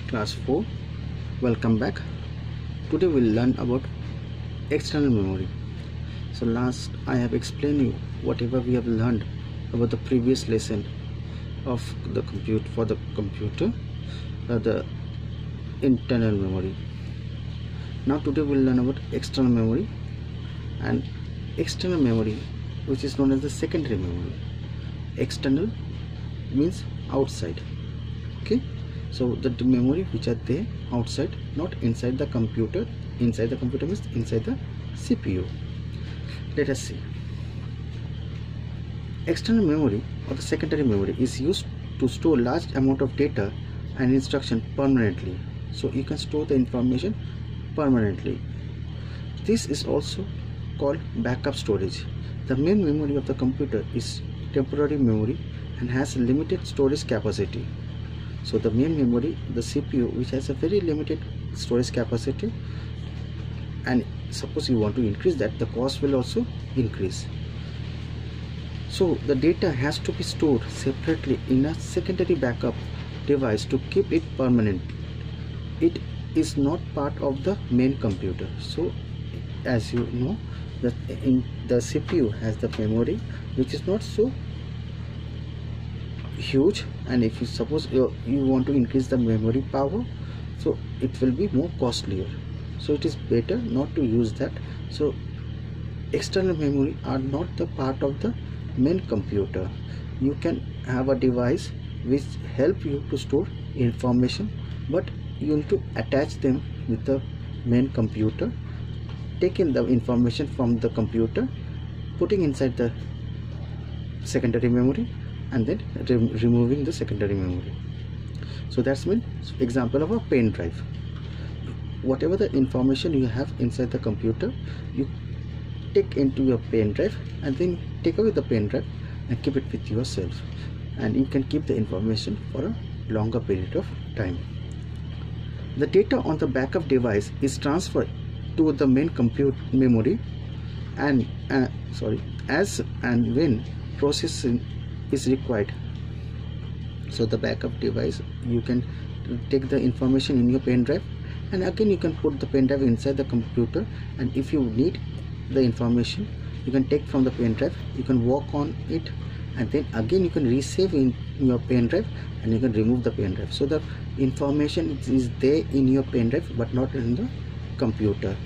Class 4, welcome back. Today we'll learn about external memory. So last I have explained you whatever we have learned about the previous lesson of the computer, the internal memory. Now today we'll learn about external memory, and external memory, which is known as the secondary memory. External means outside. Okay, so the memory which are there outside, not inside the computer. Inside the computer means inside the CPU. Let us see. External memory or the secondary memory is used to store large amount of data and instruction permanently. So you can store the information permanently. This is also called backup storage. The main memory of the computer is temporary memory and has a limited storage capacity. So the main memory, the CPU, which has a very limited storage capacity, and suppose you want to increase that, the cost will also increase. So the data has to be stored separately in a secondary backup device to keep it permanent. It is not part of the main computer. So as you know, that in the CPU has the memory which is not so huge, and if you suppose you want to increase the memory power, so it will be more costlier. So it is better not to use that. So external memory are not the part of the main computer. You can have a device which help you to store information, but you need to attach them with the main computer, taking the information from the computer, putting inside the secondary memory, and then removing the secondary memory. So that's mean example of a pen drive. Whatever the information you have inside the computer, you take into your pen drive, and then take away the pen drive and keep it with yourself, and you can keep the information for a longer period of time. The data on the backup device is transferred to the main compute memory, and as and when processing is required. So the backup device, you can take the information in your pen drive, and again you can put the pen drive inside the computer, and if you need the information, you can take from the pen drive, you can work on it, and then again you can resave in your pen drive, and you can remove the pen drive. So the information is there in your pen drive but not in the computer.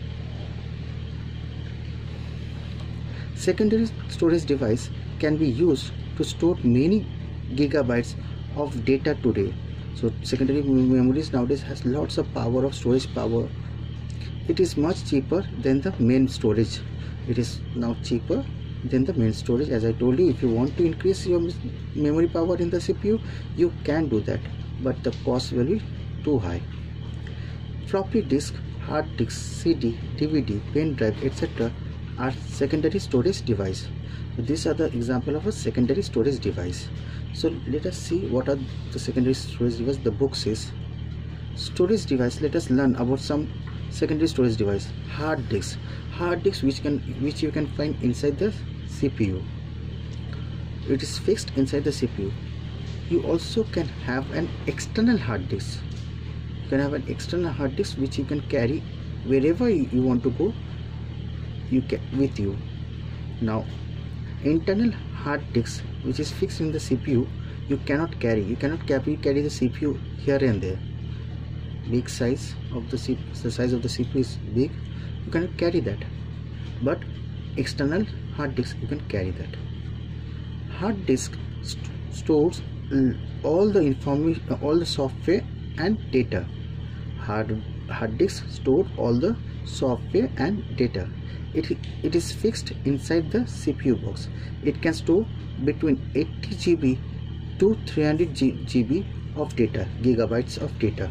Secondary storage device can be used to store many gigabytes of data today. So secondary memories nowadays has lots of power of storage power. It is much cheaper than the main storage. It is now cheaper than the main storage. As I told you, if you want to increase your memory power in the CPU, you can do that, but the cost will be too high. Floppy disk, hard disk, CD, DVD, pen drive, etc. are secondary storage device. These are the example of a secondary storage device. So let us see what are the secondary storage device. The book says storage device. Let us learn about some secondary storage device. Hard disk which you can find inside the CPU. It is fixed inside the CPU. You also can have an external hard disk. You can have an external hard disk which you can carry wherever you want to go, you can with you. Now internal hard disk which is fixed in the CPU, you cannot carry. You cannot carry the CPU here and there. Big size of the CPU, the size of the CPU is big, you cannot carry that. But external hard disk, you can carry that. Hard disk stores all the information, all the software and data. Hard disk store all the software and data. It is fixed inside the CPU box. It can store between 80 GB to 300 GB of data, gigabytes of data.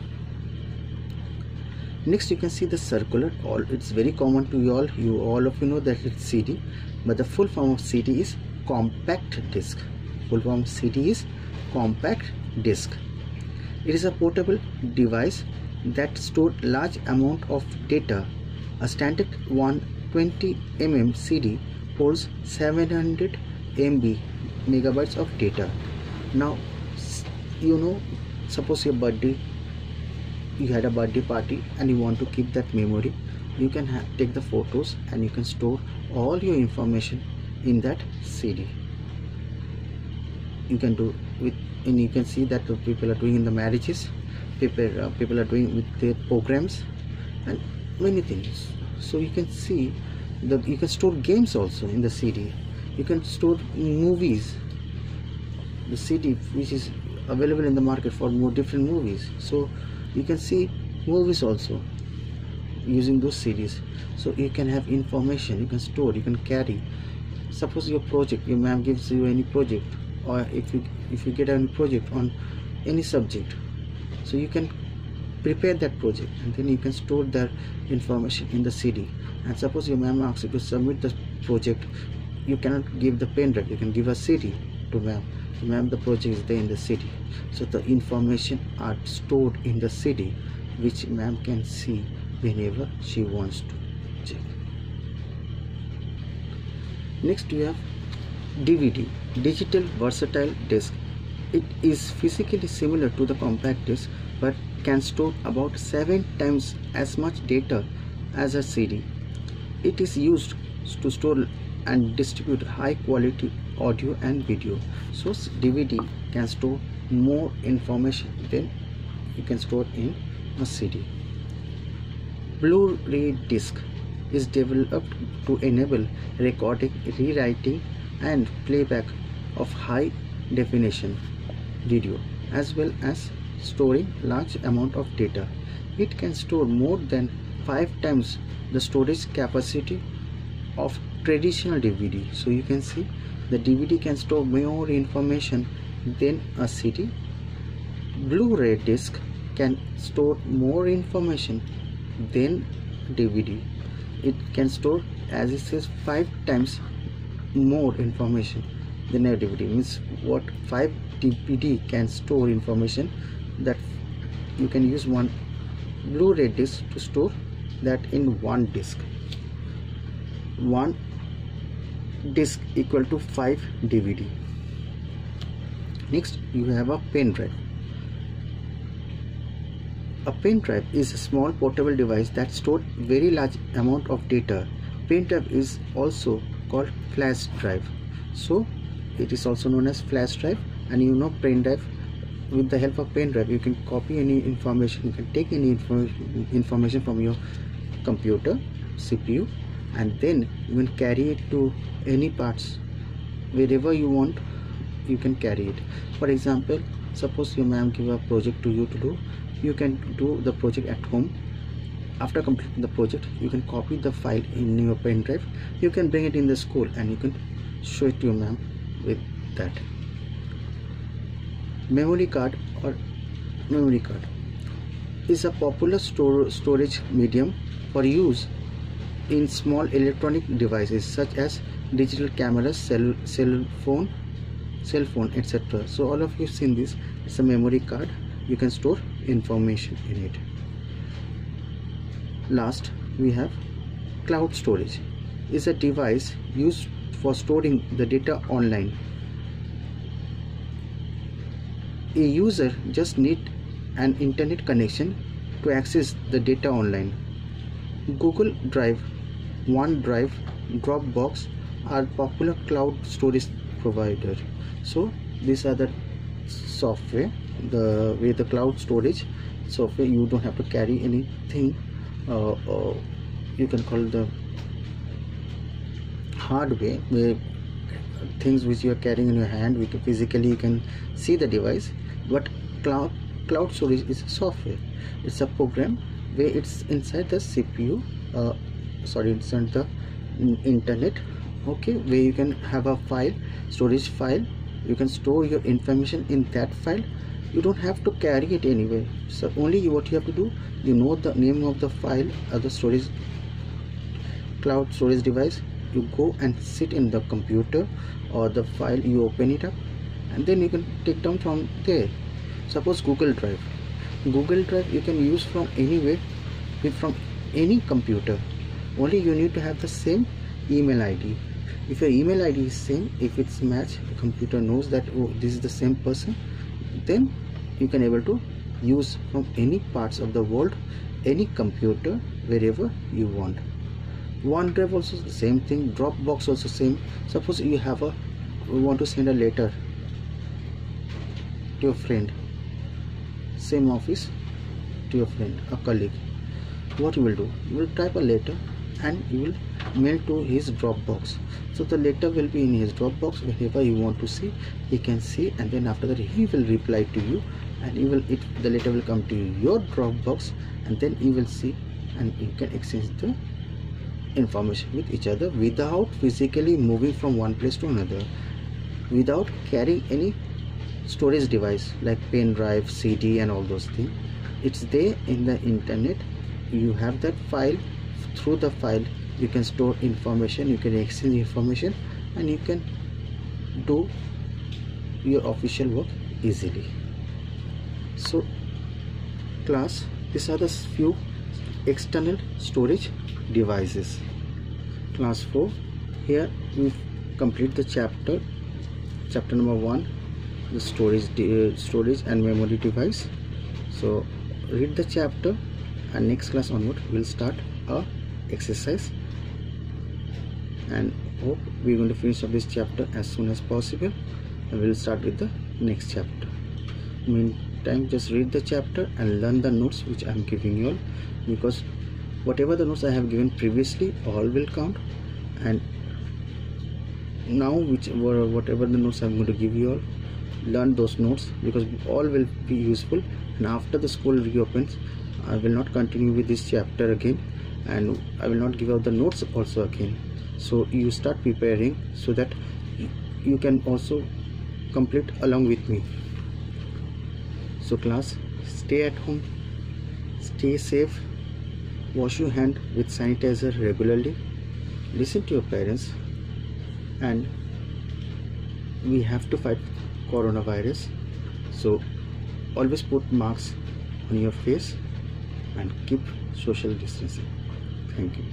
Next you can see the circular. It's very common to you all of you know that it's CD, but the full form of CD is compact disk. Full form of CD is compact disk. It is a portable device that stores large amount of data. A standard 120 mm CD holds 700 MB megabytes of data. Now you know, suppose your birthday you had a birthday party and you want to keep that memory, you can take the photos and you can store all your information in that CD. You can do with, and you can see that people are doing in the marriages, people are doing with their programs and many things. So you can see that you can store games also in the CD. You can store movies, the CD which is available in the market for more different movies. So you can see movies also using those CDs. So you can have information, you can store, you can carry. Suppose your project, your ma'am gives you any project, or if you get any project on any subject, so you can prepare that project and then you can store that information in the CD. And suppose your ma'am asks you to submit the project, you cannot give the pen drive, you can give a CD to ma'am. So ma'am, the project is there in the CD. So the information are stored in the CD, which ma'am can see whenever she wants to check. Next we have DVD, digital versatile disk. It is physically similar to the compact disc but can store about 7 times as much data as a CD. It is used to store and distribute high quality audio and video. So DVD can store more information than you can store in a CD. Blu-ray disc is developed to enable recording, rewriting and playback of high definition video as well as storing large amount of data. It can store more than 5 times the storage capacity of traditional DVD. So you can see the DVD can store more information than a CD. Blu-ray disc can store more information than DVD. It can store, as it says, 5 times more information than a DVD. Means what 5 DVD can store information, that you can use one Blu-ray disc to store that in one disc. One disc equal to 5 DVD. Next you have a pen drive. A pen drive is a small portable device that stores very large amount of data. Pen drive is also called flash drive. So it is also known as flash drive. And you know, pen drive, with the help of pen drive you can copy any information, you can take any information from your computer CPU, and then you can carry it to any parts wherever you want. You can carry it. For example, suppose your ma'am give a project to you to do, you can do the project at home. After completing the project, you can copy the file in your pen drive, you can bring it in the school and you can show it to your ma'am with that. Memory card is a popular storage medium for use in small electronic devices such as digital cameras, cell phone, etc. So all of you have seen this. It's a memory card. You can store information in it. Last we have cloud storage. Is a device used for storing the data online. A user just needs an internet connection to access the data online. Google Drive, OneDrive, Dropbox are popular cloud storage providers. So these are the software, with the cloud storage software. You don't have to carry anything. You can call the hardware, where things which you are carrying in your hand, physically you can see the device. But cloud storage is software. It's a program where it's inside the CPU, it's on the internet, okay, where you can have a file, storage file. You can store your information in that file. You don't have to carry it anywhere. So only what you have to do, you know the name of the file or the storage, cloud storage device. You go and sit in the computer or the file, you open it up and then you can take down from there. Suppose Google Drive you can use from anywhere, from any computer. Only you need to have the same email ID. If your email ID is same, if it's matched, the computer knows that, oh, this is the same person, then you can able to use from any parts of the world, any computer, wherever you want. OneDrive also the same thing, Dropbox also same. Suppose you want to send a letter to your friend, same office, to your friend, a colleague. What you will do, you will type a letter and you will mail to his Dropbox. So the letter will be in his Dropbox. Whenever you want to see, he can see, and then after that he will reply to you, and the letter will come to your Dropbox, and then you will see, and you can exchange the information with each other without physically moving from one place to another, without carrying any storage device like pen drive, CD and all those things. It's there in the internet. You have that file. Through the file you can store information, you can exchange information, and you can do your official work easily. So class, these are the few external storage devices. Class 4, here we complete the chapter number 1, the storage and memory device. So read the chapter, and next class onward we'll start a exercise, and hope we're going to finish up this chapter as soon as possible, and we'll start with the next chapter. Meantime, just read the chapter and learn the notes which I'm giving you all, because whatever the notes I have given previously, all will count, and now whatever the notes I'm going to give you all, learn those notes, because all will be useful. And after the school reopens, I will not continue with this chapter again, and I will not give out the notes also again. So you start preparing so that you can also complete along with me. So class, stay at home, stay safe, wash your hand with sanitizer regularly, listen to your parents, and we have to fight coronavirus. So always put masks on your face and keep social distancing. Thank you.